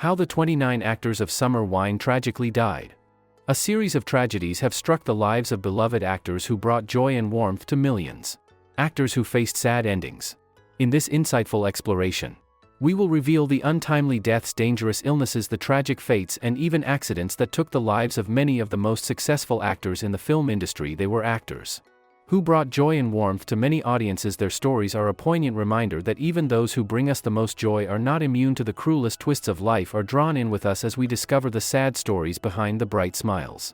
How the 29 actors of Summer Wine tragically died. A series of tragedies have struck the lives of beloved actors who brought joy and warmth to millions. Actors who faced sad endings. In this insightful exploration, we will reveal the untimely deaths, dangerous illnesses, the tragic fates, and even accidents that took the lives of many of the most successful actors in the film industry. They were actors who brought joy and warmth to many audiences. Their stories are a poignant reminder that even those who bring us the most joy are not immune to the cruelest twists of life. Are drawn in with us as we discover the sad stories behind the bright smiles.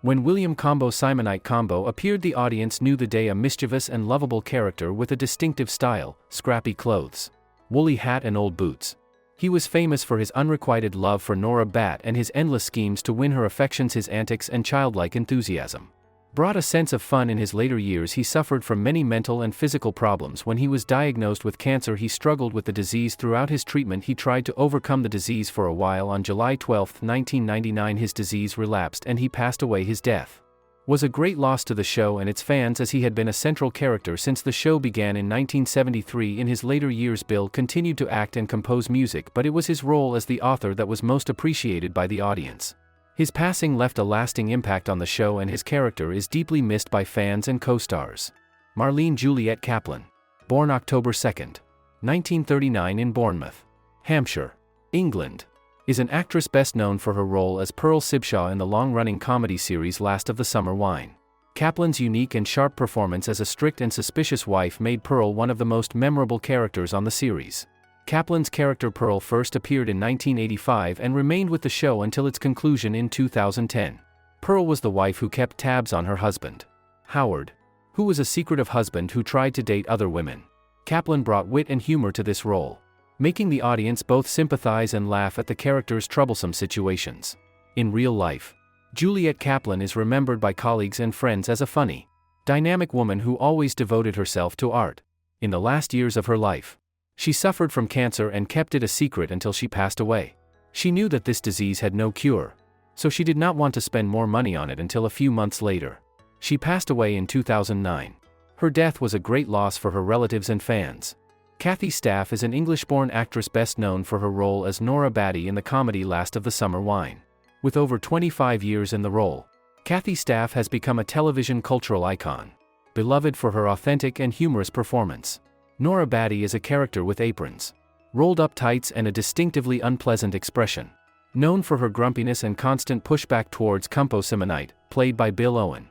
When William Combo Simonite Combo appeared, the audience knew the day. A mischievous and lovable character with a distinctive style, scrappy clothes, woolly hat and old boots. He was famous for his unrequited love for Nora Bat and his endless schemes to win her affections. His antics and childlike enthusiasm brought a sense of fun. In his later years he suffered from many mental and physical problems. When he was diagnosed with cancer, he struggled with the disease. Throughout his treatment he tried to overcome the disease for a while. On July 12, 1999 his disease relapsed and he passed away. His death was a great loss to the show and its fans, as he had been a central character since the show began in 1973. In his later years Bill continued to act and compose music, but it was his role as the author that was most appreciated by the audience. His passing left a lasting impact on the show and his character is deeply missed by fans and co-stars. Marlene Juliette Kaplan, born October 2, 1939 in Bournemouth, Hampshire, England, is an actress best known for her role as Pearl Sibshaw in the long-running comedy series Last of the Summer Wine. Kaplan's unique and sharp performance as a strict and suspicious wife made Pearl one of the most memorable characters on the series. Kaplan's character Pearl first appeared in 1985 and remained with the show until its conclusion in 2010. Pearl was the wife who kept tabs on her husband, Howard, who was a secretive husband who tried to date other women. Kaplan brought wit and humor to this role, making the audience both sympathize and laugh at the character's troublesome situations. In real life, Juliette Kaplan is remembered by colleagues and friends as a funny, dynamic woman who always devoted herself to art. In the last years of her life, she suffered from cancer and kept it a secret until she passed away. She knew that this disease had no cure, so she did not want to spend more money on it until a few months later. She passed away in 2009. Her death was a great loss for her relatives and fans. Kathy Staff is an English-born actress best known for her role as Nora Batty in the comedy Last of the Summer Wine. With over 25 years in the role, Kathy Staff has become a television cultural icon, beloved for her authentic and humorous performance. Nora Batty is a character with aprons, rolled-up tights and a distinctively unpleasant expression. Known for her grumpiness and constant pushback towards Combo Simonite, played by Bill Owen,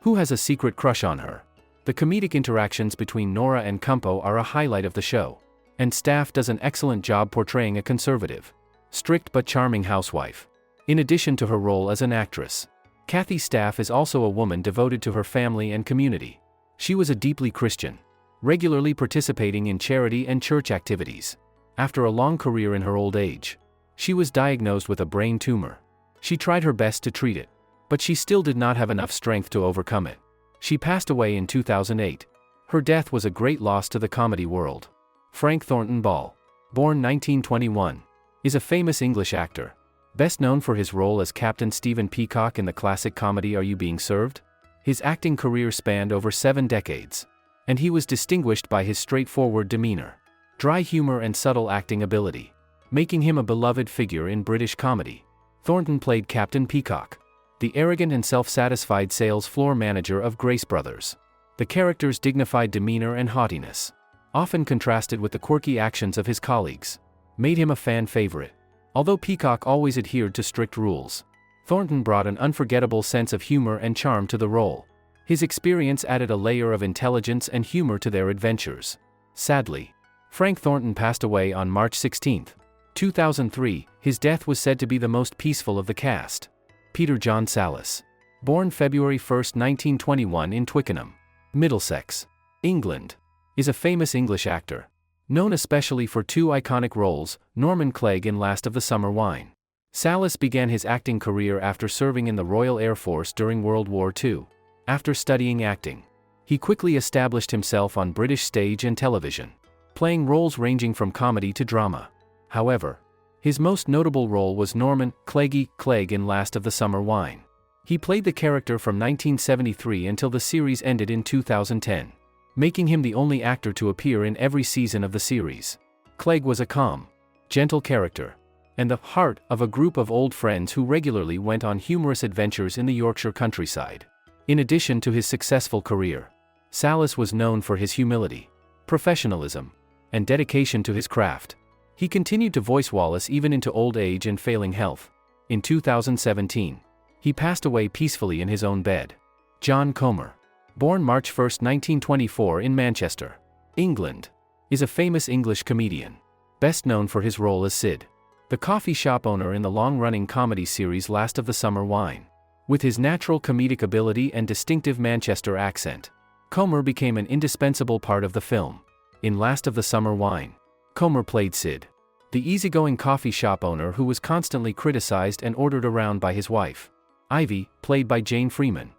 who has a secret crush on her. The comedic interactions between Nora and Combo are a highlight of the show, and Staff does an excellent job portraying a conservative, strict but charming housewife. In addition to her role as an actress, Kathy Staff is also a woman devoted to her family and community. She was a deeply Christian, regularly participating in charity and church activities. After a long career in her old age, she was diagnosed with a brain tumor. She tried her best to treat it, but she still did not have enough strength to overcome it. She passed away in 2008. Her death was a great loss to the comedy world. Frank Thornton Ball, born 1921, is a famous English actor, best known for his role as Captain Stephen Peacock in the classic comedy Are You Being Served? His acting career spanned over 7 decades, and he was distinguished by his straightforward demeanor, dry humor and subtle acting ability, making him a beloved figure in British comedy. Thornton played Captain Peacock, the arrogant and self-satisfied sales floor manager of Grace Brothers. The character's dignified demeanor and haughtiness, often contrasted with the quirky actions of his colleagues, made him a fan favorite. Although Peacock always adhered to strict rules, Thornton brought an unforgettable sense of humor and charm to the role. His experience added a layer of intelligence and humor to their adventures. Sadly, Frank Thornton passed away on March 16, 2003. His death was said to be the most peaceful of the cast. Peter John Sallis, born February 1, 1921 in Twickenham, Middlesex, England, is a famous English actor, known especially for 2 iconic roles, Norman Clegg in Last of the Summer Wine. Sallis began his acting career after serving in the Royal Air Force during World War II. After studying acting, he quickly established himself on British stage and television, playing roles ranging from comedy to drama. However, his most notable role was Norman Clegg in Last of the Summer Wine. He played the character from 1973 until the series ended in 2010, making him the only actor to appear in every season of the series. Clegg was a calm, gentle character, and the heart of a group of old friends who regularly went on humorous adventures in the Yorkshire countryside. In addition to his successful career, Sallis was known for his humility, professionalism, and dedication to his craft. He continued to voice Wallace even into old age and failing health. In 2017, he passed away peacefully in his own bed. John Comer, born March 1, 1924 in Manchester, England, is a famous English comedian, best known for his role as Sid, the coffee shop owner in the long-running comedy series Last of the Summer Wine. With his natural comedic ability and distinctive Manchester accent, Comer became an indispensable part of the film. In Last of the Summer Wine, Comer played Sid, the easygoing coffee shop owner who was constantly criticized and ordered around by his wife, Ivy, played by Jane Freeman.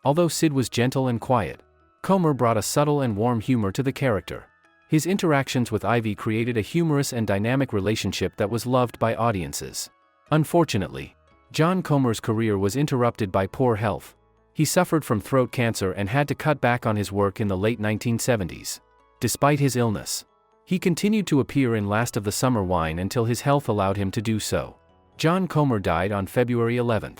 Although Sid was gentle and quiet, Comer brought a subtle and warm humor to the character. His interactions with Ivy created a humorous and dynamic relationship that was loved by audiences. Unfortunately, John Comer's career was interrupted by poor health. He suffered from throat cancer and had to cut back on his work in the late 1970s. Despite his illness, he continued to appear in Last of the Summer Wine until his health allowed him to do so. John Comer died on February 11,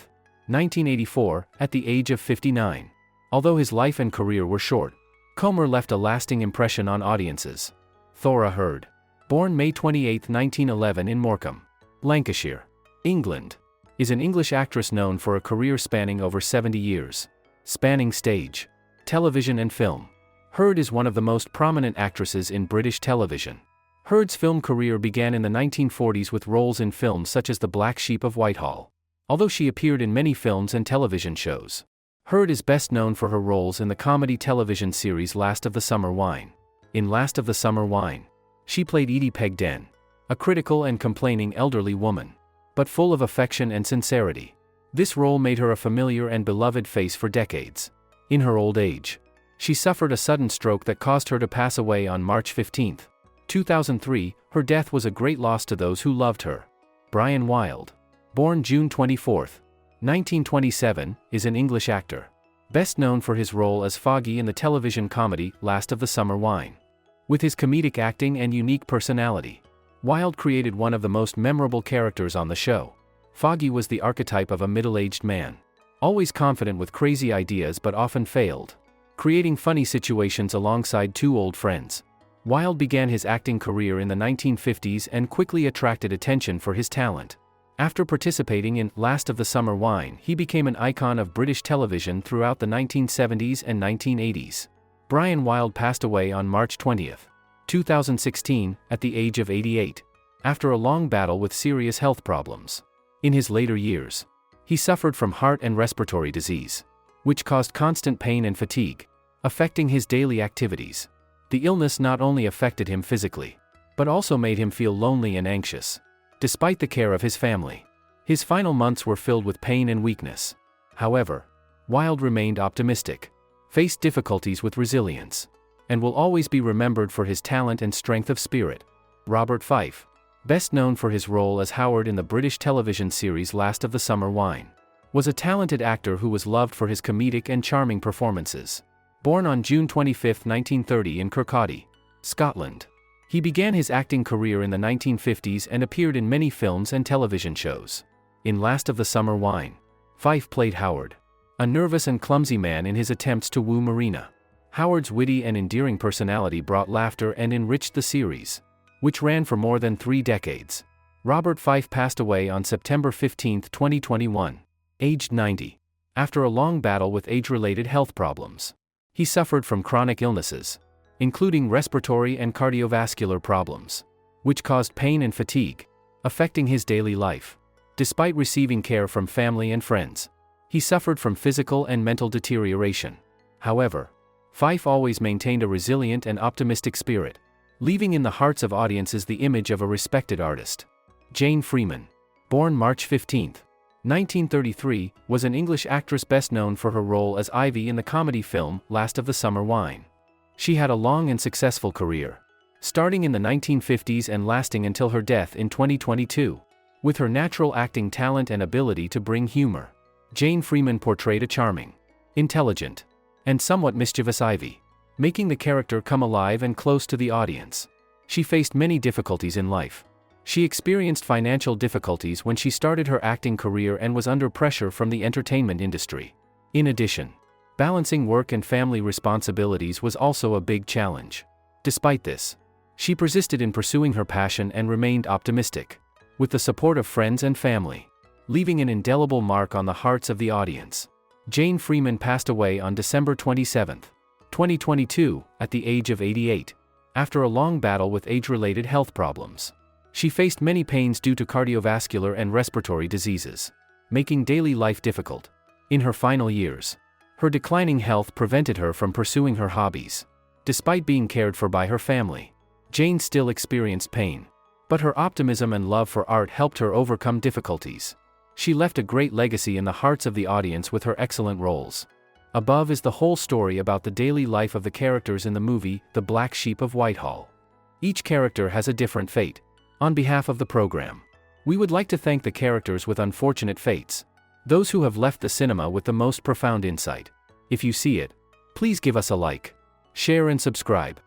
1984, at the age of 59. Although his life and career were short, Comer left a lasting impression on audiences. Thora Hird, born May 28, 1911 in Morecambe, Lancashire, England, is an English actress known for a career spanning over 70 years, spanning stage, television and film. Hird is one of the most prominent actresses in British television. Hird's film career began in the 1940s with roles in films such as The Black Sheep of Whitehall. Although she appeared in many films and television shows, Hird is best known for her roles in the comedy television series Last of the Summer Wine. In Last of the Summer Wine, she played Edie Pegden, a critical and complaining elderly woman, but full of affection and sincerity. This role made her a familiar and beloved face for decades. In her old age, she suffered a sudden stroke that caused her to pass away on March 15, 2003. Her death was a great loss to those who loved her. Brian Wilde, born June 24, 1927, is an English actor, best known for his role as Foggy in the television comedy Last of the Summer Wine. With his comedic acting and unique personality, Wilde created one of the most memorable characters on the show. Foggy was the archetype of a middle-aged man, always confident with crazy ideas but often failed, creating funny situations alongside two old friends. Wilde began his acting career in the 1950s and quickly attracted attention for his talent. After participating in Last of the Summer Wine, he became an icon of British television throughout the 1970s and 1980s. Brian Wilde passed away on March 20, 2016, at the age of 88, after a long battle with serious health problems. In his later years, he suffered from heart and respiratory disease, which caused constant pain and fatigue, affecting his daily activities. The illness not only affected him physically, but also made him feel lonely and anxious. Despite the care of his family, his final months were filled with pain and weakness. However, Wilde remained optimistic, faced difficulties with resilience, and will always be remembered for his talent and strength of spirit. Robert Fyfe, best known for his role as Howard in the British television series Last of the Summer Wine, was a talented actor who was loved for his comedic and charming performances. Born on June 25, 1930 in Kirkcaldy, Scotland, he began his acting career in the 1950s and appeared in many films and television shows. In Last of the Summer Wine, Fyfe played Howard, a nervous and clumsy man in his attempts to woo Marina. Howard's witty and endearing personality brought laughter and enriched the series, which ran for more than 3 decades. Robert Fyfe passed away on September 15, 2021, aged 90, after a long battle with age-related health problems. He suffered from chronic illnesses, including respiratory and cardiovascular problems, which caused pain and fatigue, affecting his daily life. Despite receiving care from family and friends, he suffered from physical and mental deterioration. However, Fyfe always maintained a resilient and optimistic spirit, leaving in the hearts of audiences the image of a respected artist. Jane Freeman, born March 15, 1933, was an English actress best known for her role as Ivy in the comedy film Last of the Summer Wine. She had a long and successful career, starting in the 1950s and lasting until her death in 2022. With her natural acting talent and ability to bring humor, Jane Freeman portrayed a charming, intelligent, and somewhat mischievous Ivy, making the character come alive and close to the audience. She faced many difficulties in life, She experienced financial difficulties when she started her acting career and was under pressure from the entertainment industry. In addition, balancing work and family responsibilities was also a big challenge. Despite this, she persisted in pursuing her passion and remained optimistic, with the support of friends and family, leaving an indelible mark on the hearts of the audience. Jane Freeman passed away on December 27, 2022, at the age of 88, after a long battle with age-related health problems. She faced many pains due to cardiovascular and respiratory diseases, making daily life difficult. In her final years, her declining health prevented her from pursuing her hobbies. Despite being cared for by her family, Jane still experienced pain. But her optimism and love for art helped her overcome difficulties. She left a great legacy in the hearts of the audience with her excellent roles. Above is the whole story about the daily life of the characters in the movie, The Black Sheep of Whitehall. Each character has a different fate. On behalf of the program, we would like to thank the characters with unfortunate fates, those who have left the cinema with the most profound insight. If you see it, please give us a like, share and subscribe.